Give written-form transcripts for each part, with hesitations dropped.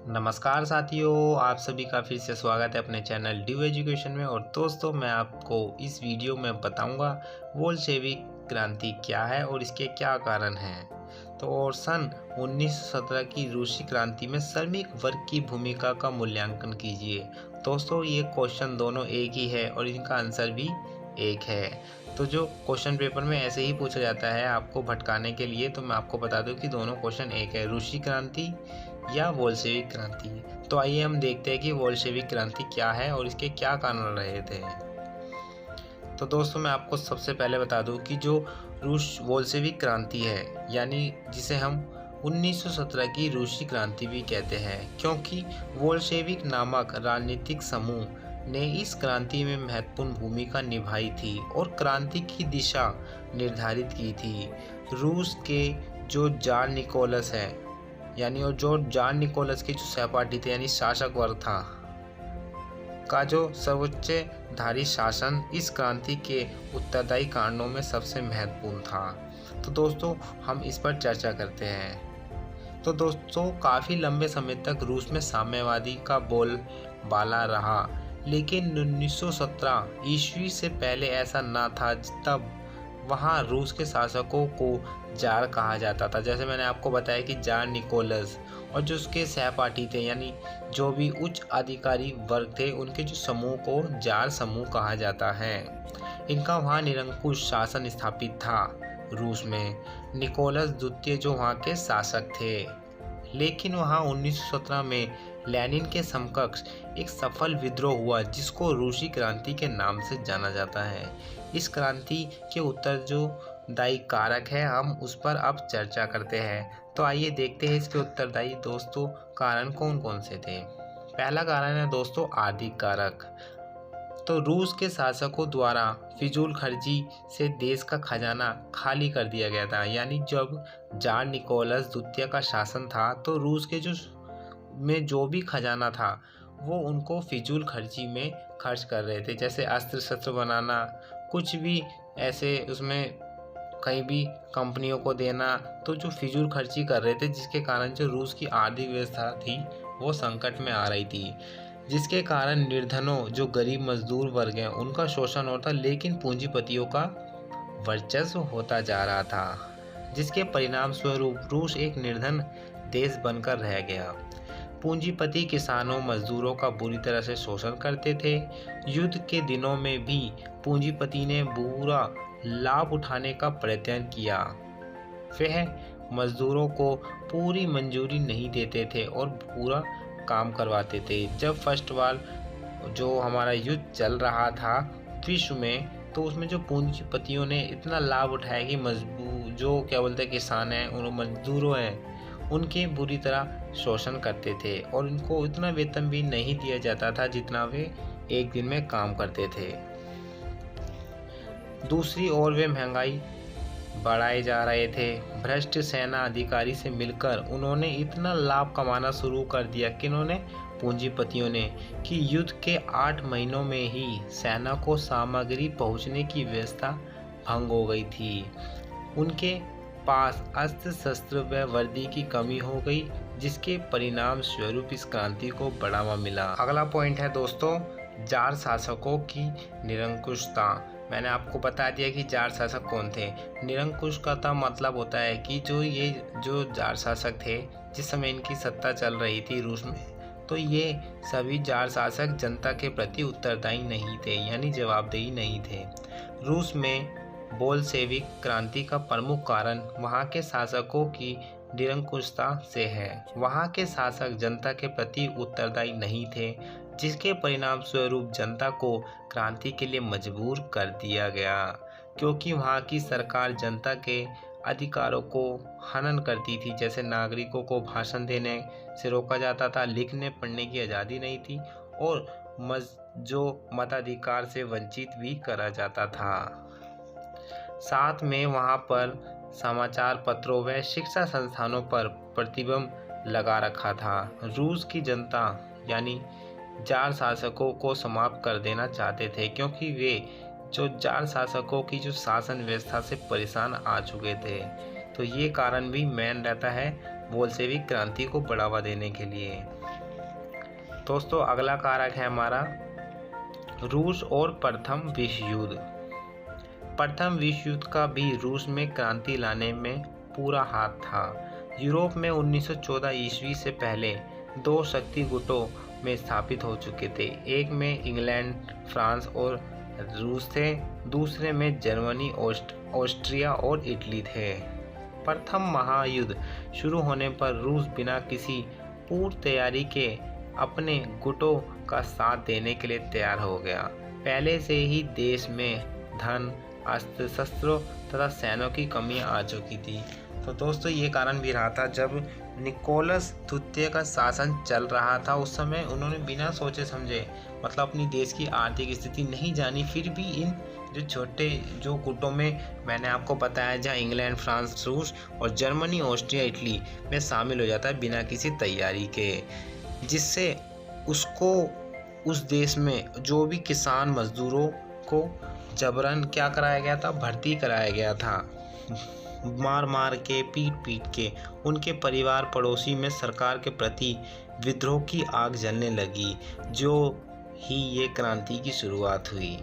नमस्कार साथियों, आप सभी का फिर से स्वागत है अपने चैनल ड्यू एजुकेशन में। और दोस्तों, मैं आपको इस वीडियो में बताऊंगा बोल्शेविक क्रांति क्या है और इसके क्या कारण हैं। तो और सन 1917 की रूसी क्रांति में श्रमिक वर्ग की भूमिका का मूल्यांकन कीजिए। दोस्तों, ये क्वेश्चन दोनों एक ही है और इनका आंसर भी एक है। तो जो क्वेश्चन पेपर में ऐसे ही पूछा जाता है आपको भटकाने के लिए, तो मैं आपको बता दूं कि दोनों क्वेश्चन एक है, रूसी क्रांति या बोल्शेविक क्रांति। तो आइए हम देखते हैं कि बोल्शेविक क्रांति क्या है और इसके क्या कारण रहे थे। तो दोस्तों, मैं आपको सबसे पहले बता दूं कि जो रूस बोल्शेविक क्रांति है, यानी जिसे हम 1917 की रूसी क्रांति भी कहते हैं, क्योंकि बोल्शेविक नामक राजनीतिक समूह ने इस क्रांति में महत्वपूर्ण भूमिका निभाई थी और क्रांति की दिशा निर्धारित की थी। रूस के जो जार निकोलस है, यानी और जो जार निकोलस के जो सहपाठी थे, यानी शासक वर्ग था का जो सर्वोच्च धारी शासन इस क्रांति के उत्तरदायी कारणों में सबसे महत्वपूर्ण था। तो दोस्तों, हम इस पर चर्चा करते हैं। तो दोस्तों, काफ़ी लंबे समय तक रूस में साम्यवादी का बोलबाला रहा, लेकिन 1917 ईस्वी से पहले ऐसा ना था। तब वहाँ रूस के शासकों को जार कहा जाता था। जैसे मैंने आपको बताया कि जार निकोलस और जो उसके सहपाठी थे, यानी जो भी उच्च अधिकारी वर्ग थे, उनके जो समूह को जार समूह कहा जाता है। इनका वहाँ निरंकुश शासन स्थापित था रूस में। निकोलस द्वितीय जो वहाँ के शासक थे, लेकिन वहाँ 1917 में लेनिन के समकक्ष एक सफल विद्रोह हुआ, जिसको रूसी क्रांति के नाम से जाना जाता है। इस क्रांति के उत्तरदायी कारक है, हम उस पर अब चर्चा करते हैं। तो आइए देखते हैं इसके उत्तरदायी दोस्तों कारण कौन कौन से थे। पहला कारण है दोस्तों आर्थिक कारक। तो रूस के शासकों द्वारा फिजूल खर्ची से देश का खजाना खाली कर दिया गया था। यानी जब जार निकोलस द्वितीय का शासन था, तो रूस के जो भी खजाना था वो उनको फिजूल खर्ची में खर्च कर रहे थे। जैसे अस्त्र शस्त्र बनाना, कुछ भी ऐसे उसमें कहीं भी कंपनियों को देना, तो जो फिजूल खर्ची कर रहे थे, जिसके कारण जो रूस की आर्थिक व्यवस्था थी वो संकट में आ रही थी, जिसके कारण निर्धनों जो गरीब मजदूर वर्ग हैं उनका शोषण होता, लेकिन पूंजीपतियों का वर्चस्व होता जा रहा था, जिसके परिणाम स्वरूप रूस एक निर्धन देश बनकर रह गया। पूंजीपति किसानों मजदूरों का बुरी तरह से शोषण करते थे। युद्ध के दिनों में भी पूंजीपति ने बुरा लाभ उठाने का प्रयत्न किया। वह मजदूरों को पूरी मंजूरी नहीं देते थे और पूरा काम करवाते थे। जब फर्स्ट वर्ल्ड जो हमारा युद्ध चल रहा था विश्व में, तो उसमें जो पूंजीपतियों ने इतना लाभ उठाया कि जो क्या बोलते हैं किसान हैं, उन मजदूरों हैं, उनके बुरी तरह शोषण करते थे और उनको इतना वेतन भी नहीं दिया जाता था जितना वे एक दिन में काम करते थे। दूसरी ओर वे महंगाई बढ़ाए जा रहे थे। भ्रष्ट सेना अधिकारी से मिलकर उन्होंने इतना लाभ कमाना शुरू कर दिया कि पूंजीपतियों ने कि युद्ध के 8 महीनों में ही सेना को सामग्री पहुंचने की व्यवस्था भंग हो गई थी। उनके पास अस्त्र शस्त्र व वर्दी की कमी हो गई, जिसके परिणाम स्वरूप इस क्रांति को बढ़ावा मिला। अगला पॉइंट है दोस्तों जार शासकों की निरंकुशता। मैंने आपको बता दिया कि जार शासक कौन थे। निरंकुश का मतलब होता है कि जो जार शासक थे, जिस समय इनकी सत्ता चल रही थी रूस में, तो ये सभी जार शासक जनता के प्रति उत्तरदायी नहीं थे, यानी जवाबदेही नहीं थे। रूस में बोल्शेविक क्रांति का प्रमुख कारण वहाँ के शासकों की निरंकुशता से है। वहाँ के शासक जनता के प्रति उत्तरदायी नहीं थे, जिसके परिणाम स्वरूप जनता को क्रांति के लिए मजबूर कर दिया गया, क्योंकि वहाँ की सरकार जनता के अधिकारों को हनन करती थी। जैसे नागरिकों को भाषण देने से रोका जाता था, लिखने पढ़ने की आज़ादी नहीं थी और जो मताधिकार से वंचित भी करा जाता था। साथ में वहाँ पर समाचार पत्रों व शिक्षा संस्थानों पर प्रतिबंध लगा रखा था। रूस की जनता यानी जार शासकों को समाप्त कर देना चाहते थे, क्योंकि वे जो जार शासकों की जो शासन व्यवस्था से परेशान आ चुके थे। तो ये कारण भी मेन रहता है बोल्शेविक क्रांति को बढ़ावा देने के लिए। दोस्तों अगला कारक है हमारा रूस और प्रथम विश्व युद्ध। प्रथम विश्व युद्ध का भी रूस में क्रांति लाने में पूरा हाथ था। यूरोप में 1914 ईस्वी से पहले 2 शक्ति गुटों में स्थापित हो चुके थे। एक में इंग्लैंड, फ्रांस और रूस थे, दूसरे में जर्मनी, ऑस्ट्रिया और इटली थे। प्रथम महायुद्ध शुरू होने पर रूस बिना किसी पूर्व तैयारी के अपने गुटों का साथ देने के लिए तैयार हो गया। पहले से ही देश में धन, अस्त्र शस्त्रों तथा सैन्यों की कमी आ चुकी थी। तो दोस्तों ये कारण भी रहा था, जब निकोलस द्वितीय का शासन चल रहा था उस समय उन्होंने बिना सोचे समझे, मतलब अपनी देश की आर्थिक स्थिति नहीं जानी, फिर भी इन जो छोटे जो गुटों में मैंने आपको बताया, जहाँ इंग्लैंड, फ्रांस, रूस और जर्मनी, ऑस्ट्रिया, इटली में शामिल हो जाता है बिना किसी तैयारी के, जिससे उसको उस देश में जो भी किसान मजदूरों को जबरन क्या कराया गया था, भर्ती कराया गया था। मार मार के, पीट पीट के उनके परिवार पड़ोसी में सरकार के प्रति विद्रोह की आग जलने लगी, जो ही ये क्रांति की शुरुआत हुई।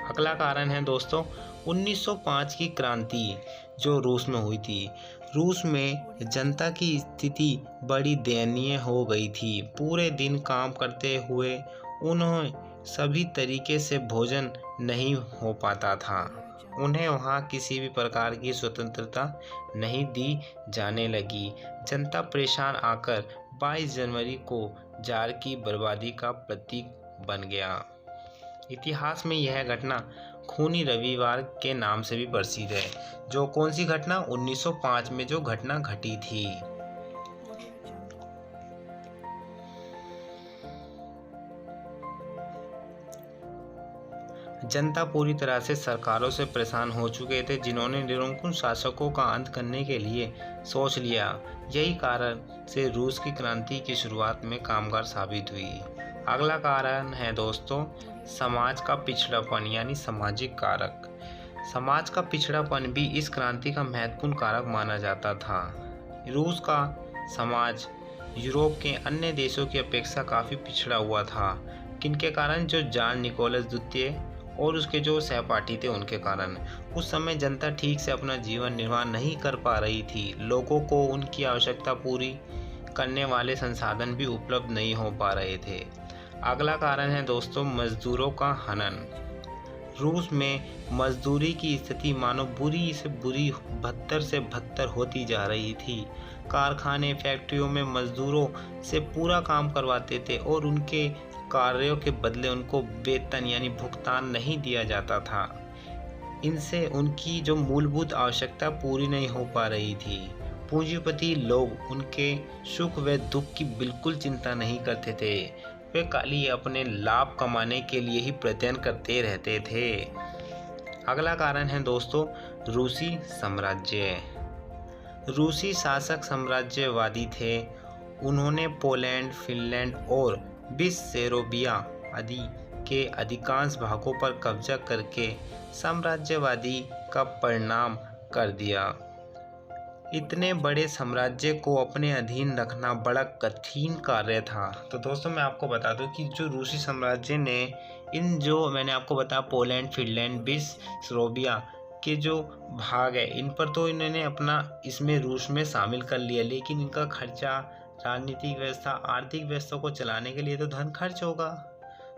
अगला कारण है दोस्तों 1905 की क्रांति जो रूस में हुई थी। रूस में जनता की स्थिति बड़ी दयनीय हो गई थी। पूरे दिन काम करते हुए उन्हें सभी तरीके से भोजन नहीं हो पाता था। उन्हें वहाँ किसी भी प्रकार की स्वतंत्रता नहीं दी जाने लगी। जनता परेशान आकर 22 जनवरी को जार की बर्बादी का प्रतीक बन गया। इतिहास में यह घटना खूनी रविवार के नाम से भी प्रसिद्ध है। जो कौन सी घटना? 1905 में जो घटना घटी थी। जनता पूरी तरह से सरकारों से परेशान हो चुके थे, जिन्होंने निरंकुश शासकों का अंत करने के लिए सोच लिया। यही कारण से रूस की क्रांति की शुरुआत में कामगार साबित हुई। अगला कारण है दोस्तों समाज का पिछड़ापन यानी सामाजिक कारक। समाज का पिछड़ापन भी इस क्रांति का महत्वपूर्ण कारक माना जाता था। रूस का समाज यूरोप के अन्य देशों की अपेक्षा काफ़ी पिछड़ा हुआ था। किनके कारण? जो जार निकोलस द्वितीय और उसके जो सहपाठी थे उनके कारण। उस समय जनता ठीक से अपना जीवन निर्वाह नहीं कर पा रही थी। लोगों को उनकी आवश्यकता पूरी करने वाले संसाधन भी उपलब्ध नहीं हो पा रहे थे। अगला कारण है दोस्तों मजदूरों का हनन। रूस में मजदूरी की स्थिति मानो बुरी से बुरी, बदतर से बदतर होती जा रही थी। कारखाने, फैक्ट्रियों में मजदूरों से पूरा काम करवाते थे और उनके कार्यों के बदले उनको वेतन यानी भुगतान नहीं दिया जाता था। इनसे उनकी जो मूलभूत आवश्यकता पूरी नहीं हो पा रही थी। पूंजीपति लोग उनके सुख व दुख की बिल्कुल चिंता नहीं करते थे। वे खाली अपने लाभ कमाने के लिए ही प्रयत्न करते रहते थे। अगला कारण है दोस्तों रूसी साम्राज्य। रूसी शासक साम्राज्यवादी थे। उन्होंने पोलैंड, फिनलैंड और बेसाराबिया आदि के अधिकांश भागों पर कब्जा करके साम्राज्यवादी का परिणाम कर दिया। इतने बड़े साम्राज्य को अपने अधीन रखना बड़ा कठिन कार्य था। तो दोस्तों मैं आपको बता दूं कि जो रूसी साम्राज्य ने इन जो मैंने आपको बताया पोलैंड, फिनलैंड, बेसाराबिया के जो भाग है इन पर तो इन्होंने अपना इसमें रूस में शामिल कर लिया, लेकिन इनका खर्चा, राजनीतिक व्यवस्था, आर्थिक व्यवस्था को चलाने के लिए तो धन खर्च होगा।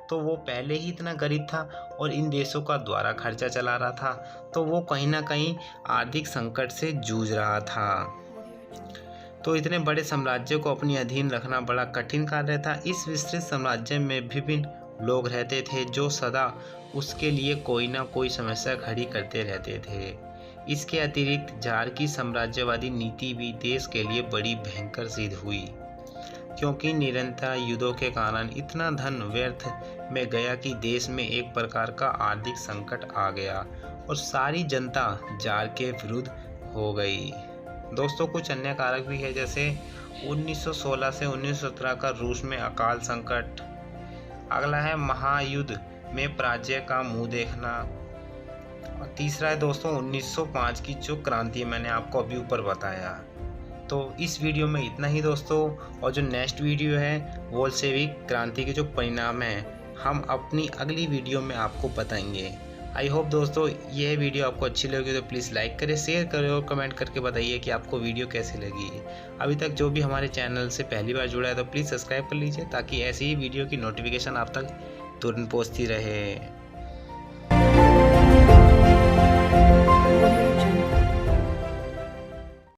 तो वो पहले ही इतना गरीब था और इन देशों का द्वारा खर्चा चला रहा था, तो वो कहीं ना कहीं आर्थिक संकट से जूझ रहा था। तो इतने बड़े साम्राज्य को अपने अधीन रखना बड़ा कठिन कार्य था। इस विस्तृत साम्राज्य में विभिन्न लोग रहते थे जो सदा उसके लिए कोई ना कोई समस्या खड़ी करते रहते थे। इसके अतिरिक्त जार की साम्राज्यवादी नीति भी देश के लिए बड़ी भयंकर सिद्ध हुई, क्योंकि निरंतर युद्धों के कारण इतना धन व्यर्थ में गया कि देश में एक प्रकार का आर्थिक संकट आ गया और सारी जनता जार के विरुद्ध हो गई। दोस्तों कुछ अन्य कारक भी है, जैसे 1916 से 1917 का रूस में अकाल संकट। अगला है महायुद्ध में पराजय का मुंह देखना। और तीसरा है दोस्तों 1905 की जो क्रांति मैंने आपको अभी ऊपर बताया। तो इस वीडियो में इतना ही दोस्तों, और जो नेक्स्ट वीडियो है बोल्शेविक क्रांति के जो परिणाम हैं हम अपनी अगली वीडियो में आपको बताएंगे। आई होप दोस्तों यह वीडियो आपको अच्छी लगी तो प्लीज़ लाइक करें, शेयर करें और कमेंट करके बताइए कि आपको वीडियो कैसी लगी। अभी तक जो भी हमारे चैनल से पहली बार जुड़ा है तो प्लीज़ सब्सक्राइब कर लीजिए ताकि ऐसी ही वीडियो की नोटिफिकेशन आप तक तुरंत पहुंचती रहे।